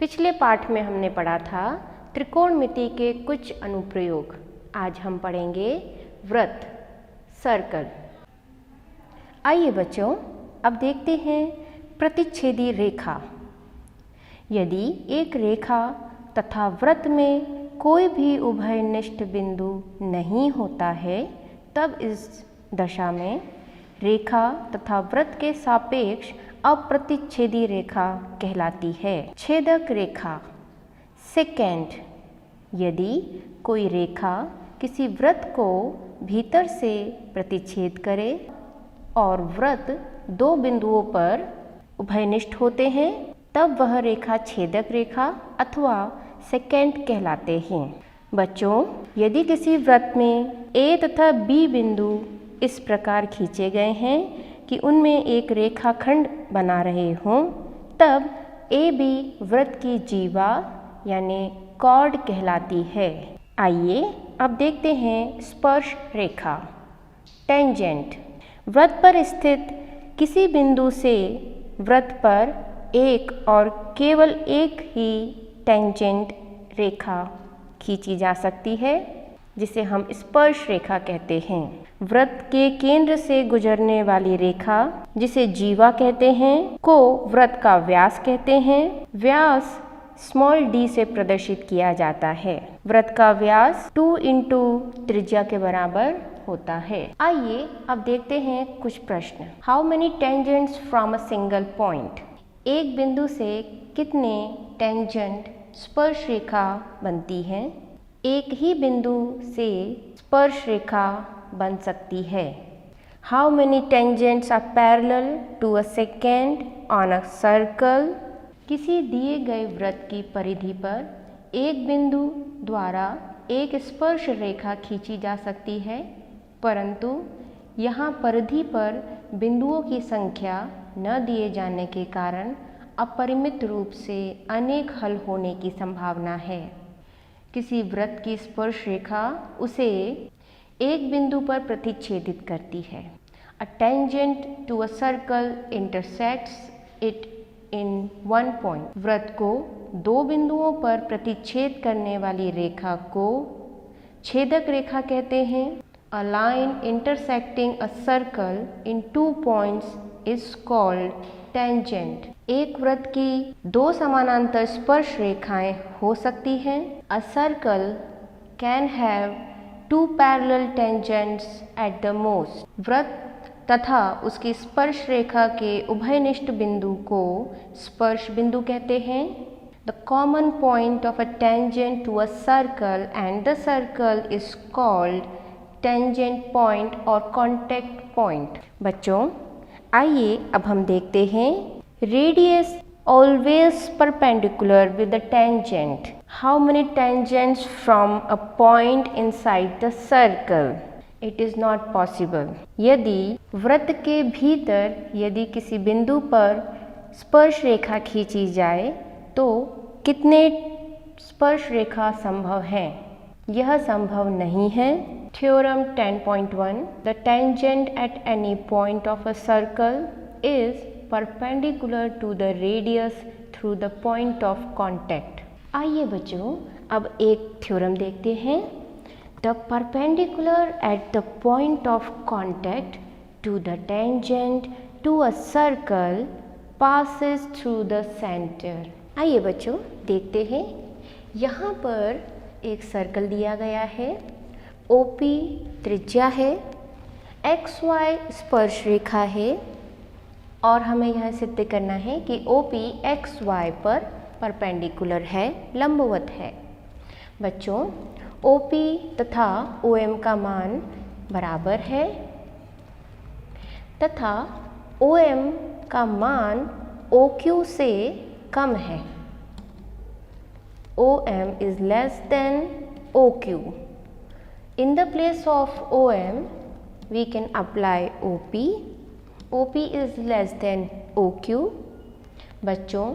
पिछले पाठ में हमने पढ़ा था त्रिकोणमिति के कुछ अनुप्रयोग। आज हम पढ़ेंगे वृत्त, सर्कल। आइए बच्चों, अब देखते हैं प्रतिच्छेदी रेखा। यदि एक रेखा तथा वृत्त में कोई भी उभयनिष्ठ बिंदु नहीं होता है, तब इस दशा में रेखा तथा वृत्त के सापेक्ष अप्रतिच्छेदी रेखा कहलाती है। छेदक रेखा, सेकेंड। यदि कोई रेखा किसी वृत्त को भीतर से प्रतिच्छेद करे और वृत्त दो बिंदुओं पर उभयनिष्ठ होते हैं, तब वह रेखा छेदक रेखा अथवा सेकेंड कहलाते हैं। बच्चों, यदि किसी वृत्त में A तथा B बिंदु इस प्रकार खींचे गए हैं कि उनमें एक रेखाखंड बना रहे हों, तब AB वृत्त की जीवा यानी कॉर्ड कहलाती है। आइए अब देखते हैं स्पर्श रेखा, टेंजेंट। वृत्त पर स्थित किसी बिंदु से वृत्त पर एक और केवल एक ही टेंजेंट रेखा खींची जा सकती है, जिसे हम स्पर्श रेखा कहते हैं। वृत्त के केंद्र से गुजरने वाली रेखा, जिसे जीवा कहते हैं, को वृत्त का व्यास कहते हैं। व्यास स्मॉल d से प्रदर्शित किया जाता है। वृत्त का व्यास 2 इंटू त्रिज्या के बराबर होता है। आइए अब देखते हैं कुछ प्रश्न। How many tangents from a single point? एक बिंदु से कितने टेंजेंट स्पर्श रेखा बनती हैं? एक ही बिंदु से स्पर्श रेखा बन सकती है। How many tangents are parallel to a second on a circle? किसी दिए गए वृत्त की परिधि पर एक बिंदु द्वारा एक स्पर्श रेखा खींची जा सकती है, परंतु यहाँ परिधि पर बिंदुओं की संख्या न दिए जाने के कारण अपरिमित रूप से अनेक हल होने की संभावना है। किसी वृत्त की स्पर्श रेखा उसे एक बिंदु पर प्रतिच्छेदित करती है। A tangent to a circle intersects it in one point. वृत्त को दो बिंदुओं पर प्रतिच्छेद करने वाली रेखा को छेदक रेखा कहते हैं। A line intersecting a circle in 2 points is called tangent. एक वृत्त की दो समानांतर स्पर्श रेखाएं हो सकती हैं। A circle can have 2 parallel tangents at the most. वृत्त तथा उसकी स्पर्श रेखा के उभयनिष्ठ बिंदु को स्पर्श बिंदु कहते हैं। The common point of a tangent to a circle and the circle is called tangent point और कॉन्टैक्ट पॉइंट। बच्चों, आइए अब हम देखते हैं radius always perpendicular with the tangent. How many tangents from a point inside the circle? It is not possible. यदि वृत्त के भीतर यदि किसी बिंदु पर स्पर्श रेखा खींची जाए, तो कितने स्पर्श रेखा संभव हैं? यह संभव नहीं है। Theorem 10.1 The tangent at any point of a circle is perpendicular to the radius through the point of contact. आइए बच्चों, अब एक थ्योरम देखते हैं। The perpendicular at the point of contact to the tangent to a circle passes through the center. आइए बच्चों, देखते हैं। यहाँ पर एक सर्कल दिया गया है। OP त्रिज्या है, XY स्पर्श रेखा है और हमें यह सिद्ध करना है कि OP XY पर परपेंडिकुलर है, लंबवत है। बच्चों, OP तथा OM का मान बराबर है तथा OM का मान OQ से कम है। OM is less than OQ. In the place of OM, we can apply OP. OP is less than OQ. बच्चों,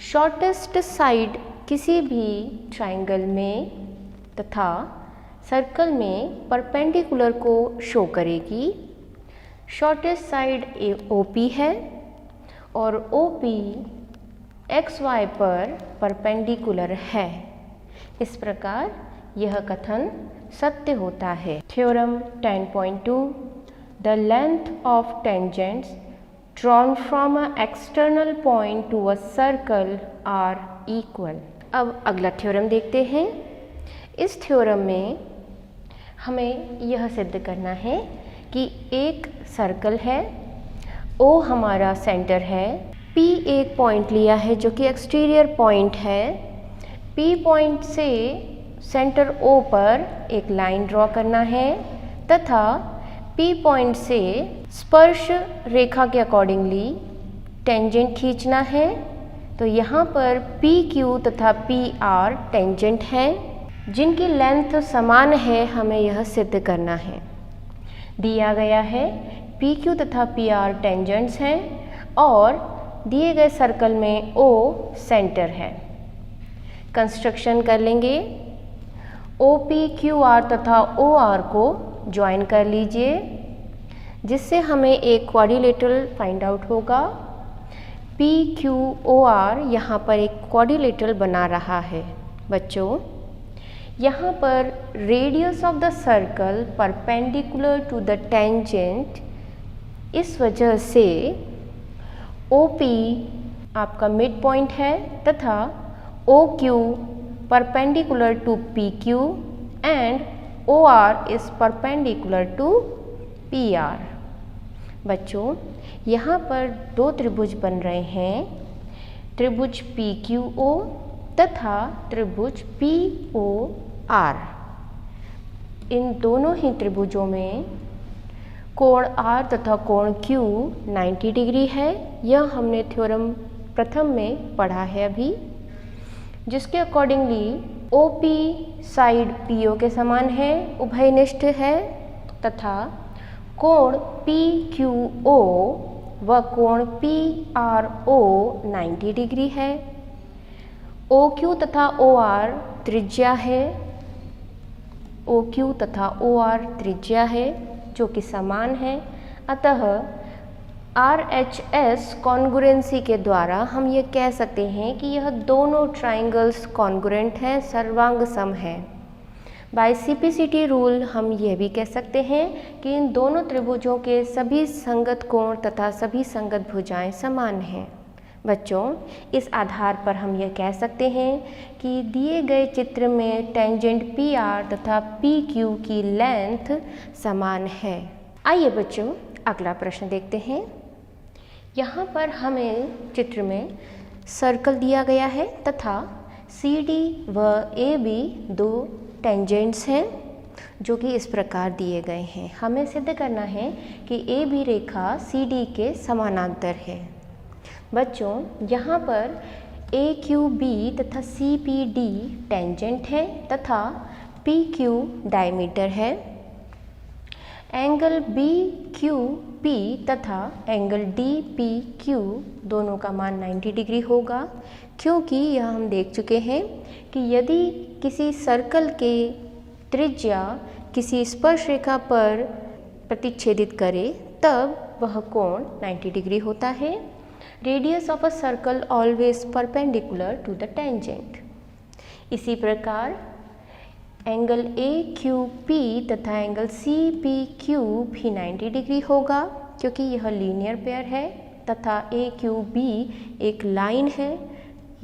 शॉर्टेस्ट साइड किसी भी ट्राइंगल में तथा सर्कल में परपेंडिकुलर को शो करेगी। शॉर्टेस्ट साइड OP है और OP XY पर परपेंडिकुलर है। इस प्रकार यह कथन सत्य होता है। Theorem 10.2 the length of tangents drawn from an external point to a circle are equal। अब अगला थ्योरम देखते हैं। इस थ्योरम में हमें यह सिद्ध करना है कि एक सर्कल है, O हमारा सेंटर है, P एक पॉइंट लिया है जो कि एक्सटीरियर पॉइंट है। P पॉइंट से सेंटर O पर एक लाइन ड्रॉ करना है तथा P पॉइंट से स्पर्श रेखा के अकॉर्डिंगली टेंजेंट खींचना है। तो यहाँ पर PQ तथा PR टेंजेंट हैं जिनकी लेंथ समान है, हमें यह सिद्ध करना है। दिया गया है PQ तथा PR टेंजेंट्स हैं और दिए गए सर्कल में O सेंटर है। कंस्ट्रक्शन कर लेंगे। OPQR तथा OR को ज्वाइन कर लीजिए जिससे हमें एक क्वाड्रिलेटरल फाइंड आउट होगा। PQOR यहाँ पर एक क्वाड्रिलेटरल बना रहा है। बच्चों, यहाँ पर radius of the circle perpendicular to the tangent, इस वजह से OP आपका मिड पॉइंट है तथा OQ perpendicular to PQ and OR is perpendicular to PR। बच्चों, यहाँ पर दो त्रिभुज बन रहे हैं, त्रिभुज PQO तथा त्रिभुज POR। इन दोनों ही त्रिभुजों में कोण R तथा कोण Q 90 डिग्री है। यह हमने थ्योरम प्रथम में पढ़ा है अभी, जिसके अकॉर्डिंगली OP साइड PO के समान है, उभयनिष्ठ है तथा कोण PQO व कोण PRO 90 डिग्री है। OQ तथा OR त्रिज्या है, OQ तथा OR त्रिज्या है जो कि समान है। अतः RHS कॉन्ग्रुएंसी के द्वारा हम ये कह सकते हैं कि यह दोनों ट्राइंगल्स कॉन्ग्रुएंट हैं, सर्वांग सम है। बाय CPCT रूल हम यह भी कह सकते हैं कि इन दोनों त्रिभुजों के सभी संगत कोण तथा सभी संगत भुजाएं समान हैं। बच्चों, इस आधार पर हम यह कह सकते हैं कि दिए गए चित्र में टेंजेंट PR तथा PQ की लेंथ समान है। आइए बच्चों, अगला प्रश्न देखते हैं। यहाँ पर हमें चित्र में सर्कल दिया गया है तथा CD व AB दो टेंजेंट्स हैं जो कि इस प्रकार दिए गए हैं। हमें सिद्ध करना है कि AB रेखा CD के समानांतर है। बच्चों, यहाँ पर AQB तथा CPD टेंजेंट है तथा PQ डायमीटर है। एंगल BQP तथा एंगल DPQ दोनों का मान 90 डिग्री होगा, क्योंकि यह हम देख चुके हैं कि यदि किसी सर्कल के त्रिज्या किसी स्पर्श रेखा पर प्रतिच्छेदित करे तब वह कोण 90 डिग्री होता है। Radius of a circle always perpendicular to the tangent. इसी प्रकार एंगल AQP तथा एंगल CPQ भी 90 डिग्री होगा, क्योंकि यह लीनियर पेयर है तथा AQB एक लाइन है।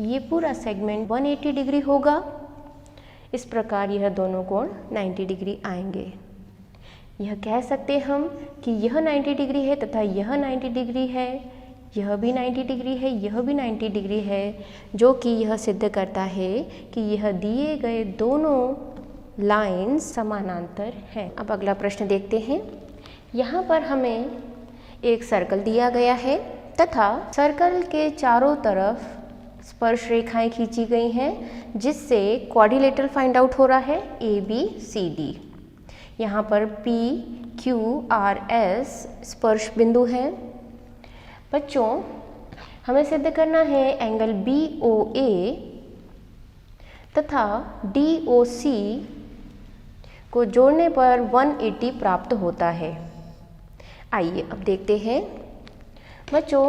ये पूरा सेगमेंट 180 डिग्री होगा। इस प्रकार यह दोनों कोण 90 डिग्री आएंगे। यह कह सकते हम कि यह 90 डिग्री है तथा यह 90 डिग्री है, यह भी 90 डिग्री है, यह भी 90 डिग्री है, जो कि यह सिद्ध करता है कि यह दिए गए दोनों लाइन्स समानांतर हैं। अब अगला प्रश्न देखते हैं। यहाँ पर हमें एक सर्कल दिया गया है तथा सर्कल के चारों तरफ स्पर्श रेखाएं खींची गई हैं, जिससे क्वाड्रिलेटरल फाइंड आउट हो रहा है ABCD। यहाँ पर PQRS स्पर्श बिंदु हैं। बच्चों, हमें सिद्ध करना है एंगल BOA तथा DOC को जोड़ने पर 180 प्राप्त होता है। आइए अब देखते हैं। बच्चों,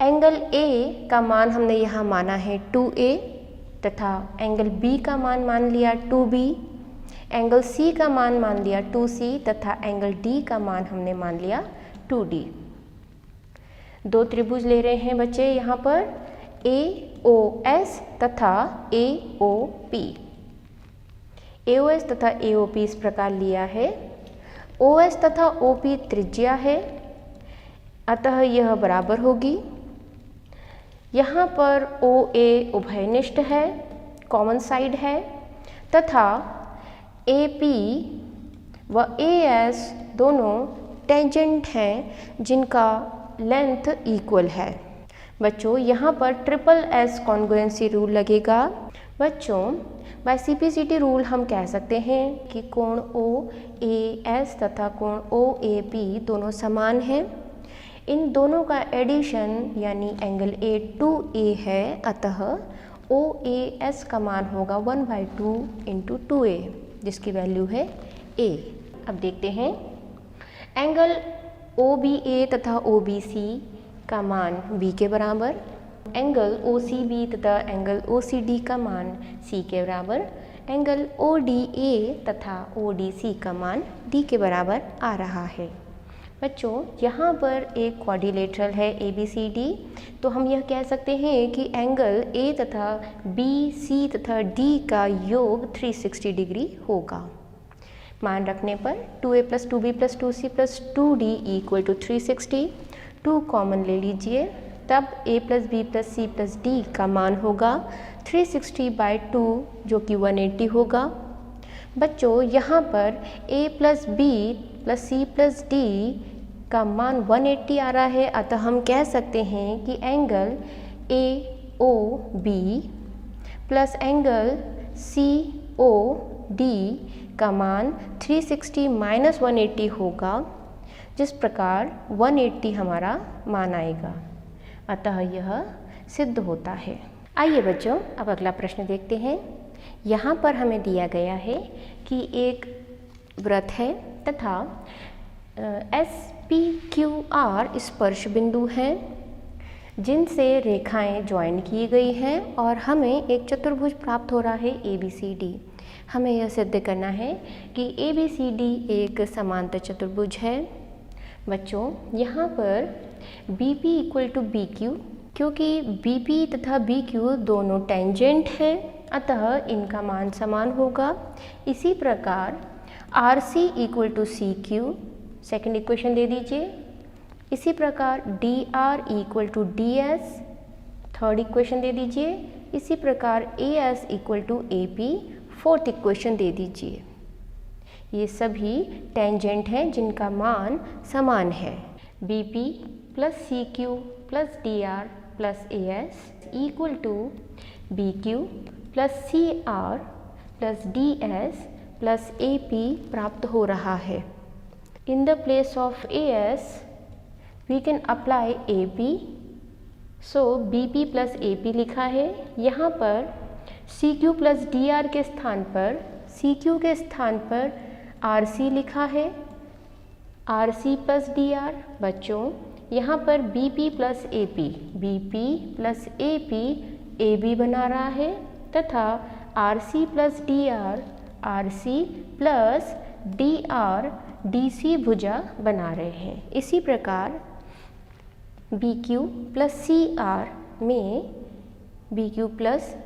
एंगल ए का मान हमने यहाँ माना है 2a तथा एंगल बी का मान लिया 2b, एंगल सी का मान लिया 2c तथा एंगल डी का मान हमने मान लिया 2d। दो त्रिभुज ले रहे हैं बच्चे यहाँ पर AOS तथा AOP। AOS तथा AOP इस प्रकार लिया है। OS तथा OP त्रिज्या है, अतः यह बराबर होगी। यहाँ पर OA उभयनिष्ठ है, कॉमन साइड है, तथा AP व AS दोनों टेंजेंट हैं जिनका लेंथ इक्वल है। बच्चों यहाँ पर ट्रिपल S कॉन्ग्रुएंसी रूल लगेगा। बच्चों बाय CPCT रूल हम कह सकते हैं कि कोण OAS तथा कोण OAP दोनों समान हैं। इन दोनों का एडिशन यानी एंगल A 2A है, अतः OAS का मान होगा 1/2 × 2A जिसकी वैल्यू है A। अब देखते हैं एंगल OBA तथा OBC का मान B के बराबर, एंगल OCB तथा एंगल OCD का मान C के बराबर, एंगल ODA तथा ODC का मान D के बराबर आ रहा है। बच्चों यहाँ पर एक क्वाड्रिलेटरल है ABCD, तो हम यह कह सकते हैं कि एंगल A तथा B, C तथा D का योग 360 डिग्री होगा। मान रखने पर 2A + 2B + 2C + 2D = 360। 2 common ले लीजिए, तब A + B + C + D का मान होगा 360/2 जो कि 180 होगा। बच्चों यहाँ पर A + B + C + D का मान 180 आ रहा है, अतः हम कह सकते हैं कि angle AOB plus angle COD का मान 360 - 180 होगा, जिस प्रकार 180 हमारा मान आएगा, अतः यह सिद्ध होता है। आइए बच्चों अब अगला प्रश्न देखते हैं। यहाँ पर हमें दिया गया है कि एक वृत्त है तथा SPQR स्पर्श बिंदु हैं जिनसे रेखाएं ज्वाइन की गई हैं और हमें एक चतुर्भुज प्राप्त हो रहा है ABCD। हमें यह सिद्ध करना है कि ABCD एक समांतर चतुर्भुज है। बच्चों यहाँ पर BP = BQ, क्योंकि BP तथा BQ दोनों टेंजेंट हैं, अतः इनका मान समान होगा। इसी प्रकार RC = CQ, सेकंड इक्वेशन दे दीजिए। इसी प्रकार DR = DS, थर्ड इक्वेशन दे दीजिए। इसी प्रकार AS = AP, फोर्थ इक्वेशन दे दीजिए। ये सभी टेंजेंट हैं जिनका मान समान है। BP + CQ + DR + AS = BQ + CR + DS + AP प्राप्त हो रहा है। In the place of AS we can apply AP, so BP + AP लिखा है। यहाँ पर CQ + DR के स्थान पर CQ के स्थान पर RC लिखा है, RC + DR। बच्चों यहाँ पर BP + AP, BP + AP AB बना रहा है तथा RC + DR, RC + DR DC भुजा बना रहे हैं। इसी प्रकार BQ + CR में BQ +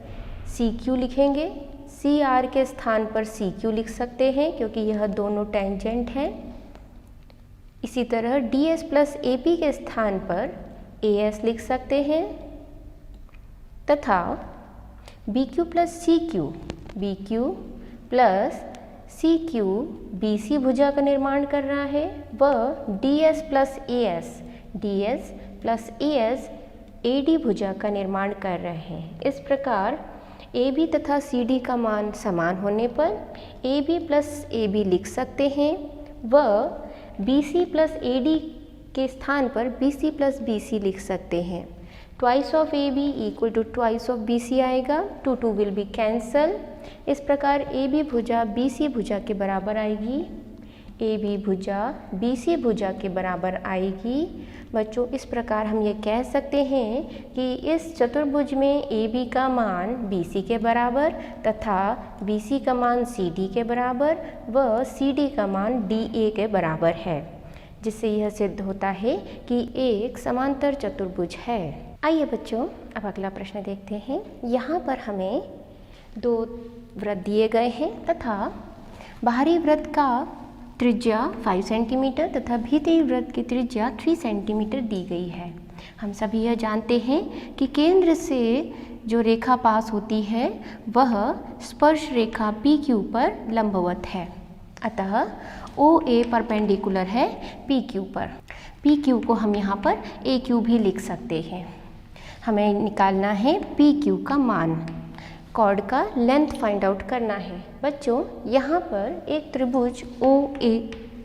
CQ लिखेंगे। CR के स्थान पर CQ लिख सकते हैं क्योंकि यह दोनों टेंजेंट हैं। इसी तरह DS + AP के स्थान पर AS लिख सकते हैं तथा BQ + CQ, BQ + CQ BC भुजा का निर्माण कर रहा है व DS + AS, DS + AS AD भुजा का निर्माण कर रहे हैं। इस प्रकार AB तथा CD का मान समान होने पर AB + AB लिख सकते हैं व BC + AD के स्थान पर BC + BC लिख सकते हैं। Twice of AB = twice of BC आएगा, 2 2 will be cancel। इस प्रकार AB भुजा BC भुजा के बराबर आएगी, AB भुजा BC भुजा के बराबर आएगी, बच्चों इस प्रकार हम ये कह सकते हैं कि इस चतुर्भुज में ए बी का मान बी सी के बराबर तथा बी सी का मान सी डी के बराबर व सी डी का मान डी ए के बराबर है, जिससे यह सिद्ध होता है कि एक समांतर चतुर्भुज है। आइए बच्चों अब अगला प्रश्न देखते हैं। यहाँ पर हमें दो वृत्त दिए गए हैं तथा बाहरी वृत्त का त्रिज्या 5 सेंटीमीटर तथा भीतरी वृत्त की त्रिज्या 3 सेंटीमीटर दी गई है। हम सभी यह जानते हैं कि केंद्र से जो रेखा पास होती है वह स्पर्श रेखा पी क्यू पर लंबवत है, अतः ओ ए परपेंडिकुलर है पी क्यू पर। पी क्यू को हम यहाँ पर ए क्यू भी लिख सकते हैं। हमें निकालना है पी क्यू का मान, कॉर्ड का लेंथ फाइंड आउट करना है। बच्चों यहाँ पर एक त्रिभुज ओ ए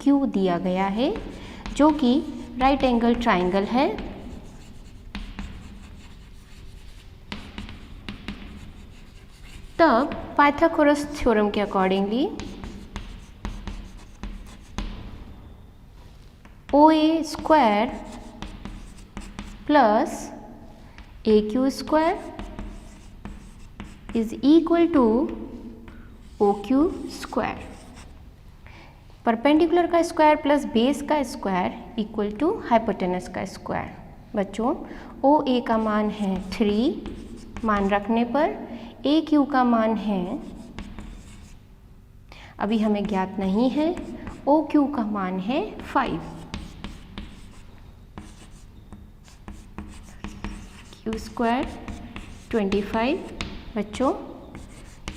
क्यू दिया गया है जो कि राइट एंगल ट्राइंगल है। तब पाइथागोरस थ्योरम के accordingly O A square plus A Q square is equal to O Q square. Perpendicular का स्क्वायर प्लस बेस का स्क्वायर इक्वल टू हाइपोटेनस का स्क्वायर। बच्चों ओ ए का मान है 3, मान रखने पर ए क्यू का मान है, अभी हमें ज्ञात नहीं है, ओ क्यू का मान है 5। Q square 25। बच्चों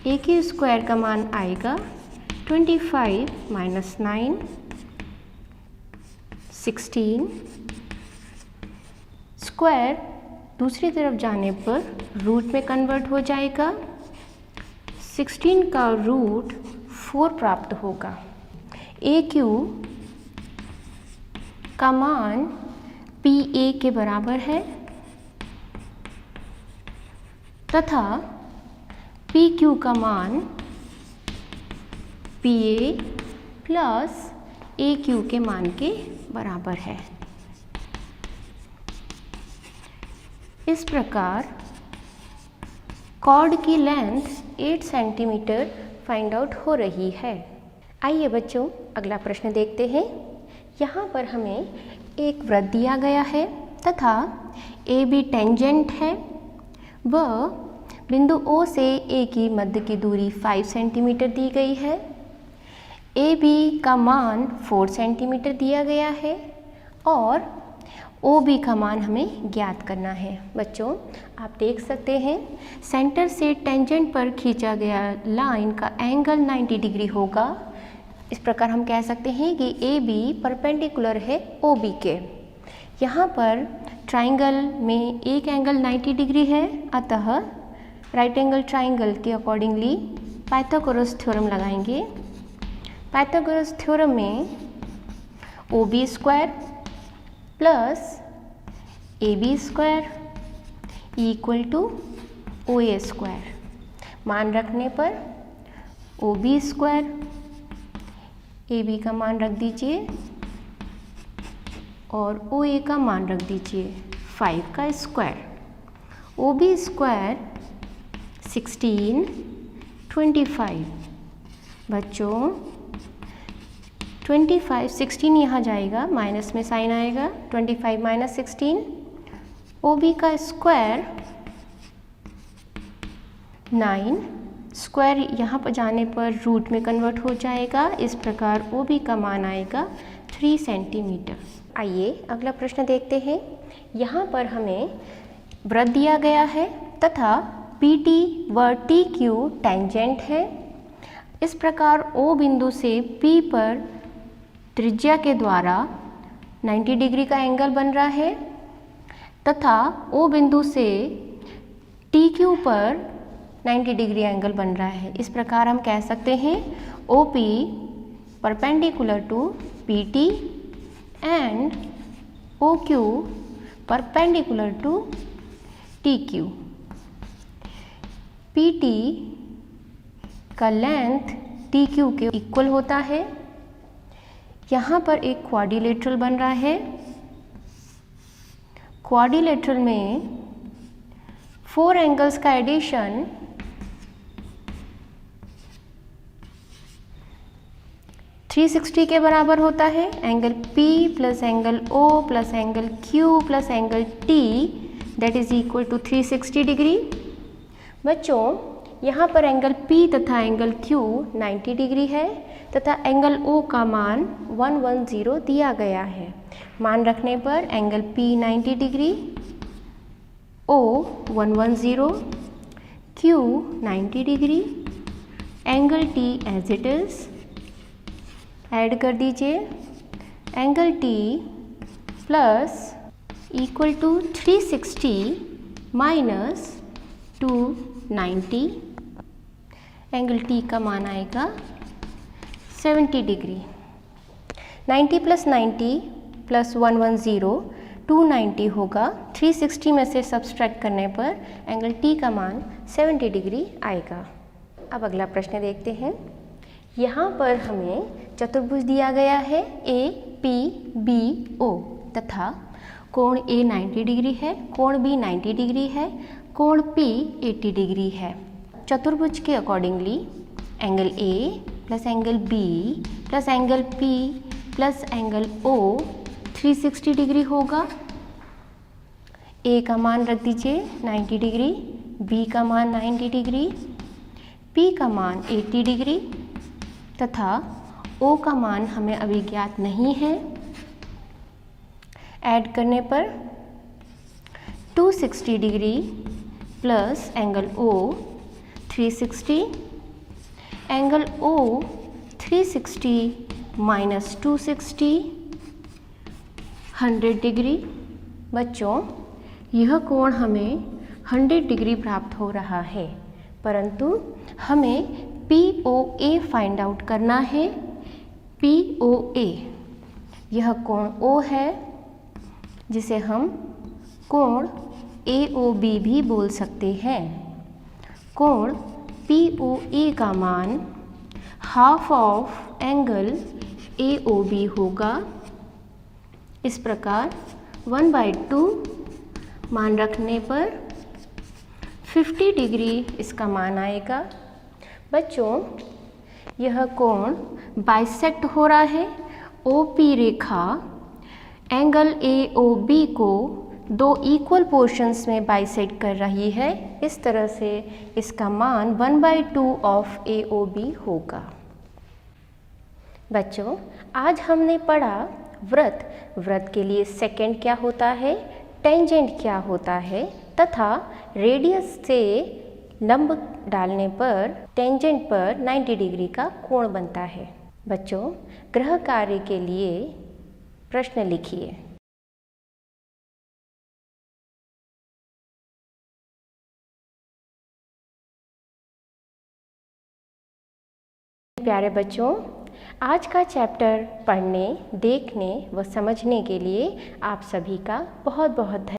ए क्यू स्क्वायर का मान आएगा 25 माइनस 9 16। स्क्वायर दूसरी तरफ जाने पर रूट में कन्वर्ट हो जाएगा, 16 का रूट 4 प्राप्त होगा। ए क्यू का मान पी ए के बराबर है तथा पी क्यू का मान P A plus A Q के मान के बराबर है। इस प्रकार कॉर्ड की लेंथ 8 सेंटीमीटर फाइंड आउट हो रही है। आइए बच्चों अगला प्रश्न देखते हैं। यहाँ पर हमें एक वृत्त दिया गया है तथा ए बी टेंजेंट है व बिंदु O से A की मध्य की दूरी 5 सेंटीमीटर दी गई है। ए बी का मान 4 सेंटीमीटर दिया गया है और ओ बी का मान हमें ज्ञात करना है। बच्चों आप देख सकते हैं सेंटर से टेंजेंट पर खींचा गया लाइन का एंगल 90 डिग्री होगा। इस प्रकार हम कह सकते हैं कि ए बी परपेंडिकुलर है ओ बी के। यहाँ पर ट्राइंगल में एक एंगल 90 डिग्री है, अतः राइट एंगल ट्राइंगल के अकॉर्डिंगली पाइथागोरस थ्योरम लगाएंगे। पाइथागोरस थ्योरम में O B square plus A B square equal to O A square. मान रखने पर O B square, A B का मान रख दीजिए और ओ ए का मान रख दीजिए 5 का स्क्वायर। ओ बी स्क्वायर 16 25। बच्चों 25 16 यहाँ जाएगा, माइनस में साइन आएगा, 25 माइनस 16। ओ बी का स्क्वायर 9, स्क्वायर यहाँ पर जाने पर रूट में कन्वर्ट हो जाएगा। इस प्रकार ओ बी का मान आएगा 3 सेंटीमीटर। आइए अगला प्रश्न देखते हैं। यहाँ पर हमें वृत्त दिया गया है तथा पी टी व टी क्यू टेंजेंट है। इस प्रकार ओ बिंदु से पी पर त्रिज्या के द्वारा 90 डिग्री का एंगल बन रहा है तथा ओ बिंदु से टी क्यू पर 90 डिग्री एंगल बन रहा है। इस प्रकार हम कह सकते हैं O P perpendicular to P T and O Q perpendicular to T Q. P T का लेंथ टी क्यू के इक्वल होता है। यहाँ पर एक क्वाड्रिलेटरल बन रहा है क्वाड्रिलेटरल में 4 एंगल्स का एडिशन 360 के बराबर होता है। Angle P plus angle O plus angle Q plus angle T that is equal to 360 degree. बच्चों यहाँ पर एंगल P तथा एंगल Q 90 डिग्री है तथा एंगल O का मान 110 दिया गया है। मान रखने पर angle P 90 degree, O 110, Q 90 degree, angle T as it is add कर दीजिए। Angle T plus equal to 360 minus 290, angle T का मान आएगा 70 डिग्री। 90 प्लस 90 प्लस 110 290 होगा। 360 में से सब्सट्रैक्ट करने पर एंगल T का मान 70 डिग्री आएगा। अब अगला प्रश्न देखते हैं। यहाँ पर हमें चतुर्भुज दिया गया है APBO तथा कोण A 90 डिग्री है, कोण B 90 डिग्री है, कोण P 80 डिग्री है। चतुर्भुज के accordingly angle A plus angle B plus angle P plus angle O 360 degree होगा। A का मान रख दीजिए 90 डिग्री, B का मान 90 डिग्री, P का मान 80 डिग्री तथा O का मान हमें अभी ज्ञात नहीं है। ऐड करने पर 260 degree plus angle O 360, angle O 360 minus 260 100 degree. बच्चों यह कोण हमें 100 डिग्री प्राप्त हो रहा है, परंतु हमें POA फाइंड आउट करना है। POA यह कोण O है जिसे हम कोण AOB भी बोल सकते हैं। कोण POA का मान हाफ ऑफ एंगल AOB होगा। इस प्रकार 1/2 मान रखने पर 50 डिग्री इसका मान आएगा। बच्चों यह कोण बाइसेक्ट हो रहा है। OP रेखा एंगल AOB को 2 इक्वल पोर्शंस में बाइसेक्ट कर रही है। इस तरह से इसका मान 1/2 ऑफ AOB होगा। बच्चों आज हमने पढ़ा वृत्त के लिए सेकेंड क्या होता है, टेंजेंट क्या होता है तथा रेडियस से लंब डालने पर टेंजेंट पर 90 डिग्री का कोण बनता है। बच्चों गृह कार्य के लिए प्रश्न लिखिए। प्यारे बच्चों आज का चैप्टर पढ़ने, देखने व समझने के लिए आप सभी का बहुत बहुत धन्यवाद।